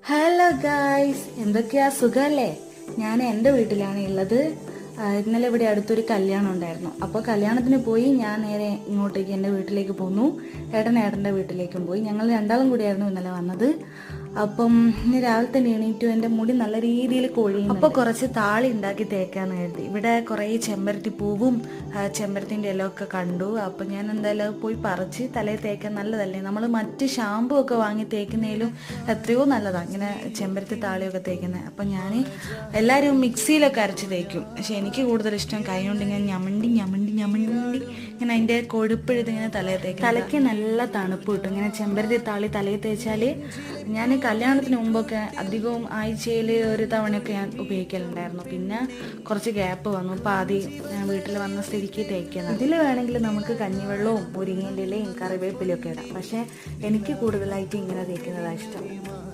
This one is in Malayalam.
ഹലോ ഗായ്സ്, എന്തൊക്കെയാ സുഖല്ലേ? ഞാൻ എൻ്റെ വീട്ടിലാണ് ഉള്ളത്. ഇന്നലെ ഇവിടെ അടുത്തൊരു കല്യാണം ഉണ്ടായിരുന്നു. അപ്പോൾ കല്യാണത്തിന് പോയി ഞാൻ നേരെ ഇങ്ങോട്ടേക്ക് എൻ്റെ വീട്ടിലേക്ക് പോന്നു. ഏട്ടൻ്റെ വീട്ടിലേക്കും പോയി. ഞങ്ങൾ രണ്ടാളും കൂടിയായിരുന്നു ഇന്നലെ വന്നത്. അപ്പം ഇന്ന് രാവിലെ തന്നെ എണീറ്റു. എൻ്റെ മുടി നല്ല രീതിയിൽ കൊഴിയുന്നു. അപ്പോൾ കുറച്ച് താളി ഉണ്ടാക്കി തേക്കാന്ന് കരുതി. ഇവിടെ കുറേ ചെമ്പരത്തി പൂവും ചെമ്പരത്തിൻ്റെ ഇലയൊക്കെ കണ്ടു. അപ്പം ഞാൻ എന്തായാലും പോയി പറിച്ച് തലയിൽ തേക്കാൻ നല്ലതല്ലേ. നമ്മൾ മറ്റ് ഷാമ്പു ഒക്കെ വാങ്ങി തേക്കുന്നതിലും എത്രയോ നല്ലതാണ് ഇങ്ങനെ ചെമ്പരത്തി താളിയൊക്കെ തേക്കുന്നത്. അപ്പം ഞാൻ എല്ലാവരും മിക്സിയിലൊക്കെ അരച്ച് തേക്കും. പക്ഷെ എനിക്ക് കൂടുതൽ ഇഷ്ടം കൈ കൊണ്ട് ഇങ്ങനെ ഞമണ്ടി ഇങ്ങനെ അതിൻ്റെ കൊഴുപ്പിഴുതിങ്ങനെ തലയിൽ തേക്കും. തലയ്ക്ക് നല്ല തണുപ്പ് കിട്ടും. ഇങ്ങനെ ചെമ്പരത്തി താളി തലയിൽ തേച്ചാൽ ഞാൻ കല്യാണത്തിന് മുമ്പൊക്കെ അധികവും ആഴ്ചയിൽ ഒരു തവണയൊക്കെ ഞാൻ ഉപയോഗിക്കലുണ്ടായിരുന്നു. പിന്നെ കുറച്ച് ഗ്യാപ്പ് വന്നു. അപ്പോൾ ആദ്യം ഞാൻ വീട്ടിൽ വന്ന സ്ഥിതിക്ക് തേക്കുന്നത്. ഇതിൽ വേണമെങ്കിൽ നമുക്ക് കഞ്ഞിവെള്ളവും മുരിങ്ങേൻ്റെ ഇലയും കറിവേപ്പിലയും ഒക്കെ ഇടാം. പക്ഷേ എനിക്ക് കൂടുതലായിട്ട് ഇങ്ങനെ തേക്കുന്നതാണ് ഇഷ്ടം.